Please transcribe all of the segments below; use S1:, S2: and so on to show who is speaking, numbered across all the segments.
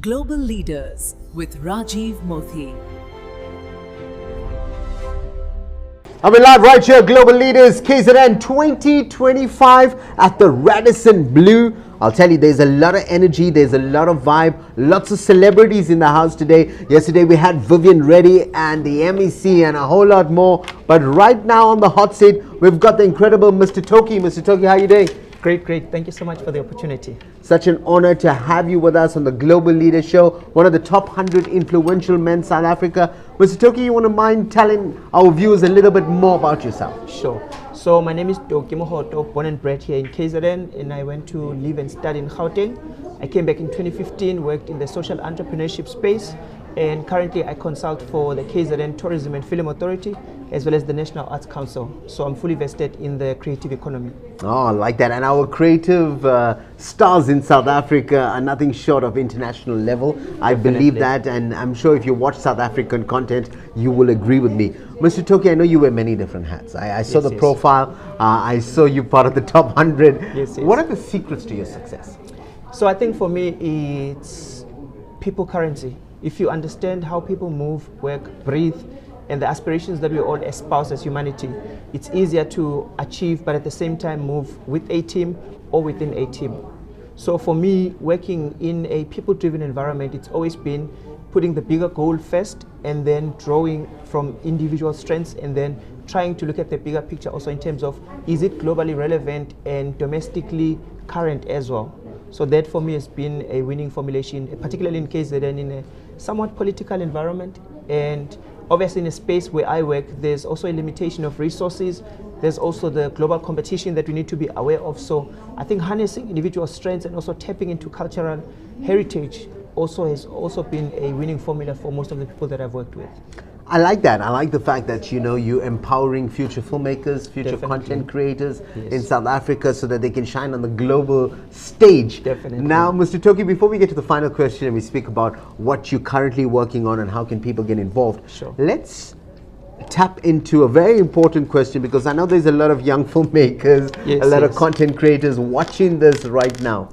S1: Global Leaders with Rajiv Mothie.
S2: I'm live right here, Global Leaders, KZN 2025 at the Radisson Blu. I'll tell you, there's a lot of energy, there's a lot of vibe, lots of celebrities in the house today. Yesterday we had Vivian Reddy and the MEC and a whole lot more. But right now on the hot seat, we've got the incredible Mr. TOKI. Mr. TOKI, how are you doing?
S3: Great. Thank you so much for the opportunity.
S2: Such an honor to have you with us on the Global Leader Show, one of the top 100 influential men in South Africa. Mr. TOKI, you want to mind telling our viewers a little bit more about yourself?
S3: Sure. So my name is TOKI Mohoto, born and bred here in KZN, and I went to live and study in Gauteng. I came back in 2015, worked in the social entrepreneurship space, and currently I consult for the KZN Tourism and Film Authority, as well as the National Arts Council. So I'm fully vested in the creative economy.
S2: Oh, I like that. And our creative stars in South Africa are nothing short of international level. I believe that, and I'm sure if you watch South African content, you will agree with me. Mr. TOKI, I know you wear many different hats. I saw the profile. I saw you part of the top 100.
S3: Yes.
S2: What are the secrets to your success?
S3: So I think for me, it's people currency. If you understand how people move, work, breathe, and the aspirations that we all espouse as humanity, it's easier to achieve, but at the same time move with a team or within a team. So for me, working in a people-driven environment, it's always been putting the bigger goal first and then drawing from individual strengths and then trying to look at the bigger picture also in terms of, is it globally relevant and domestically current as well? So that for me has been a winning formulation, particularly in KZN, in a somewhat political environment. And obviously in a space where I work, there's also a limitation of resources. There's also the global competition that we need to be aware of. So I think harnessing individual strengths and also tapping into cultural heritage has also been a winning formula for most of the people that I've worked with.
S2: I like that. I like the fact that, you know, you're empowering future filmmakers, future content creators in South Africa so that they can shine on the global stage.
S3: Definitely.
S2: Now, Mr. TOKI, before we get to the final question and we speak about what you're currently working on and how can people get involved, let's tap into a very important question, because I know there's a lot of young filmmakers, a lot of content creators watching this right now.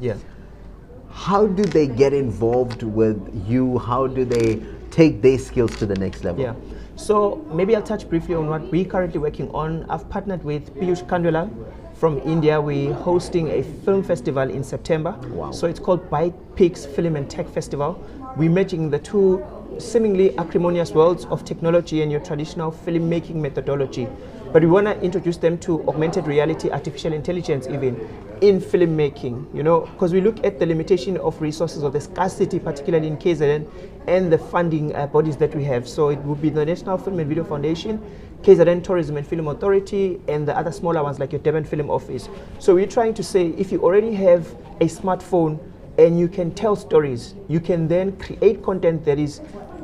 S2: How do they get involved with you? How do they take their skills to the next level?
S3: So maybe I'll touch briefly on what we're currently working on. I've partnered with Piyush Kandwala from India. We're hosting a film festival in September. So it's called BIGMPRODUCTIONS Film and Tech Festival. We're merging the two seemingly acrimonious worlds of technology and your traditional filmmaking methodology. But we want to introduce them to augmented reality, artificial intelligence even, in filmmaking, you know, because we look at the limitation of resources or the scarcity, particularly in KZN, and the funding bodies that we have. So it would be the National Film and Video Foundation, KZN Tourism and Film Authority, and the other smaller ones like your Durban Film Office. So we're trying to say, if you already have a smartphone and you can tell stories, you can then create content that is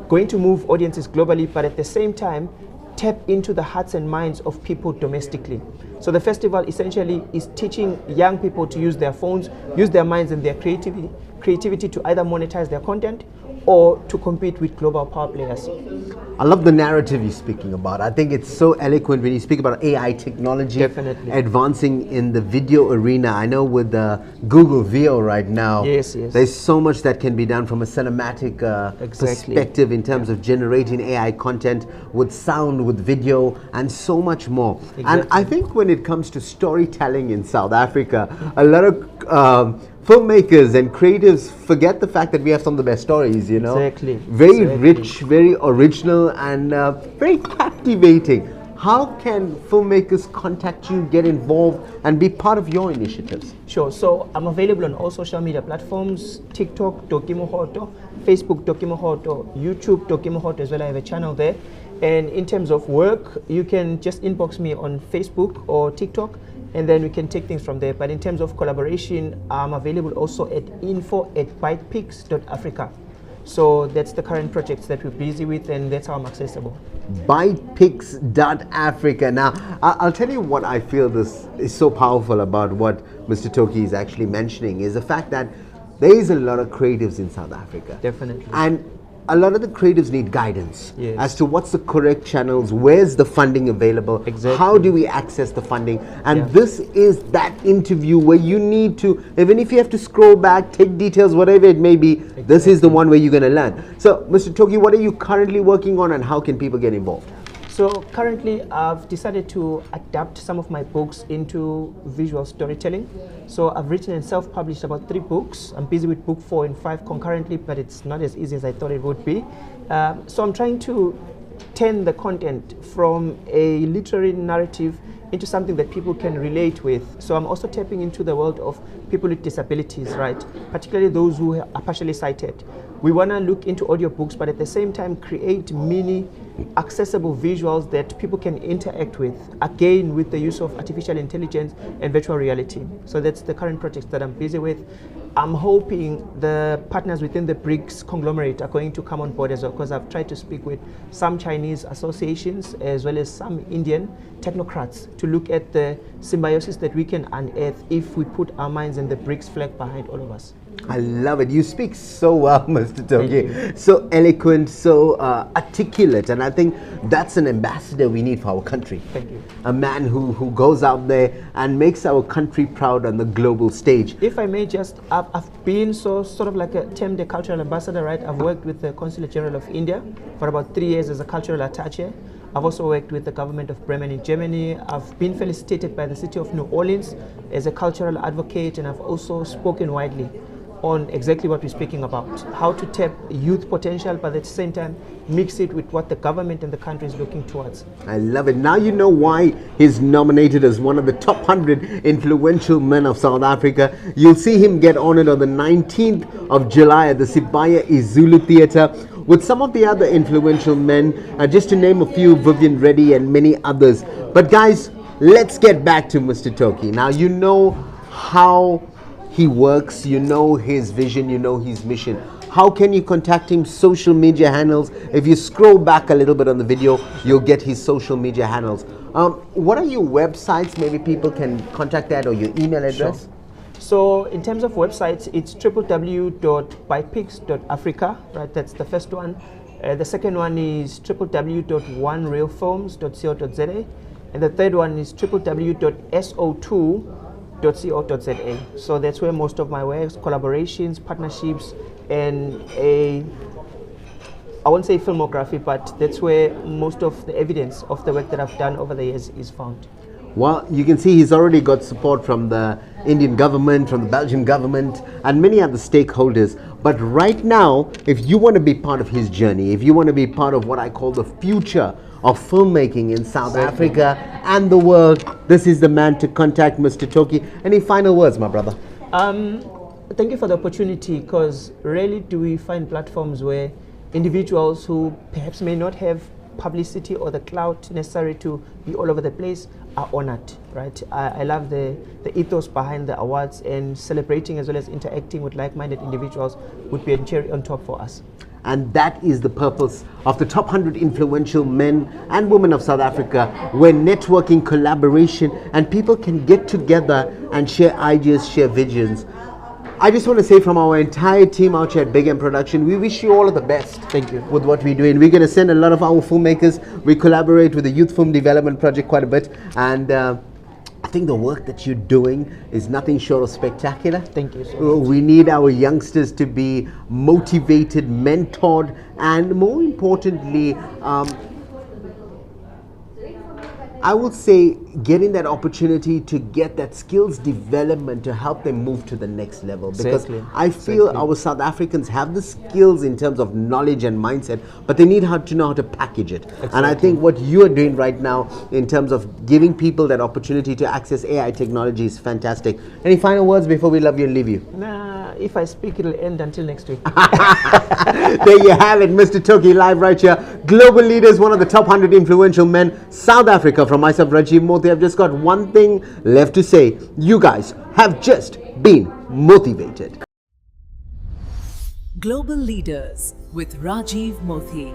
S3: going to move audiences globally, but at the same time, tap into the hearts and minds of people domestically. So the festival essentially is teaching young people to use their phones, use their minds and their creativity to either monetize their content or to compete with global power players.
S2: I love the narrative you're speaking about. I think it's so eloquent when you speak about AI technology advancing in the video arena. I know with Google VO right now, there's so much that can be done from a cinematic perspective in terms of generating AI content with sound, with video, and so much more. And I think when it comes to storytelling in South Africa, a lot of filmmakers and creatives forget the fact that we have some of the best stories, you know. Very rich, very original, and very captivating. How can filmmakers contact you, get involved, and be part of your initiatives?
S3: Sure. So I'm available on all social media platforms: TikTok, TOKI Mohoto, Facebook, TOKI Mohoto, YouTube, TOKI Mohoto as well. I have a channel there. And in terms of work, you can just inbox me on Facebook or TikTok, and then we can take things from there. But in terms of collaboration, I'm available also at info@bytepix.africa. So that's the current projects that we're busy with, and that's how I'm accessible.
S2: Bytepix.africa. Now, I'll tell you what I feel this is so powerful about what Mr. TOKI is actually mentioning is the fact that there is a lot of creatives in South Africa. And a lot of the creatives need guidance as to what's the correct channels, where's the funding available, how do we access the funding, and this is that interview where you need to, even if you have to scroll back, take details, whatever it may be, This is the one where you're going to learn. So, Mr. Toki, what are you currently working on and how can people get involved?
S3: So currently I've decided to adapt some of my books into visual storytelling. So I've written and self-published about 3 books. I'm busy with book 4 and 5 concurrently, but it's not as easy as I thought it would be. So I'm trying to turn the content from a literary narrative into something that people can relate with. So I'm also tapping into the world of people with disabilities, right? Particularly those who are partially sighted. We want to look into audiobooks, but at the same time create mini accessible visuals that people can interact with, again with the use of artificial intelligence and virtual reality. So that's the current projects that I'm busy with. I'm hoping the partners within the BRICS conglomerate are going to come on board as well, because I've tried to speak with some Chinese associations as well as some Indian technocrats to look at the symbiosis that we can unearth if we put our minds and the BRICS flag behind all of us.
S2: I love it. You speak so well, Mr. Toki. So eloquent, so articulate, and I think that's an ambassador we need for our country.
S3: Thank you.
S2: A man who goes out there and makes our country proud on the global stage.
S3: If I may just, I've been sort of like termed a cultural ambassador, right? I've worked with the Consulate General of India for about 3 years as a cultural attaché. I've also worked with the government of Bremen in Germany. I've been felicitated by the city of New Orleans as a cultural advocate, and I've also spoken widely on exactly what we're speaking about, how to tap youth potential, but at the same time mix it with what the government and the country is looking towards.
S2: I love it. Now you know why he's nominated as one of the top 100 influential men of South Africa. You'll see him get honored on the 19th of July at the Sibaya Izulu Theatre with some of the other influential men, just to name a few, Vivian Reddy and many others. But guys, let's get back to Mr. Toki. Now you know how he works, you know his vision, you know his mission. How can you contact him? Social media handles. If you scroll back a little bit on the video, you'll get his social media handles. What are your websites? Maybe people can contact that, or your email address?
S3: Sure. So in terms of websites, it's www.bypix.africa, right? That's the first one. The second one is www.onerealfilms.co.za, and the third one is www.so2.co.za. So that's where most of my works, collaborations, partnerships, and I won't say filmography, but that's where most of the evidence of the work that I've done over the years is found.
S2: Well, you can see he's already got support from the Indian government, from the Belgian government, and many other stakeholders. But right now, if you want to be part of his journey, if you want to be part of what I call the future of filmmaking in South Africa and the world, this is the man to contact, Mr. Toki. Any final words, my brother?
S3: Thank you for the opportunity, because rarely do we find platforms where individuals who perhaps may not have publicity or the clout necessary to be all over the place are honored, right? I love the ethos behind the awards, and celebrating as well as interacting with like-minded individuals would be a cherry on top for us.
S2: And that is the purpose of the top 100 influential men and women of South Africa, where networking, collaboration, and people can get together and share ideas, share visions. I just want to say from our entire team out here at Big M Production, we wish you all of the best.
S3: Thank you.
S2: With what we're doing. We're going to send a lot of our filmmakers. We collaborate with the Youth Film Development Project quite a bit. And I think the work that you're doing is nothing short of spectacular.
S3: Thank you so much.
S2: We need our youngsters to be motivated, mentored, and more importantly, I would say getting that opportunity to get that skills development to help them move to the next level. Because I feel our South Africans have the skills in terms of knowledge and mindset, but they need to know how to package it. And I think what you are doing right now in terms of giving people that opportunity to access AI technology is fantastic. Any final words before we love you and leave you?
S3: Nah, if I speak, it'll end until next week.
S2: There you have it, Mr. Toki, live right here. Global Leaders, one of the top 100 influential men, South Africa. From myself, Rajiv Mothie, I've just got one thing left to say. You guys have just been motivated.
S1: Global Leaders with Rajiv Mothie.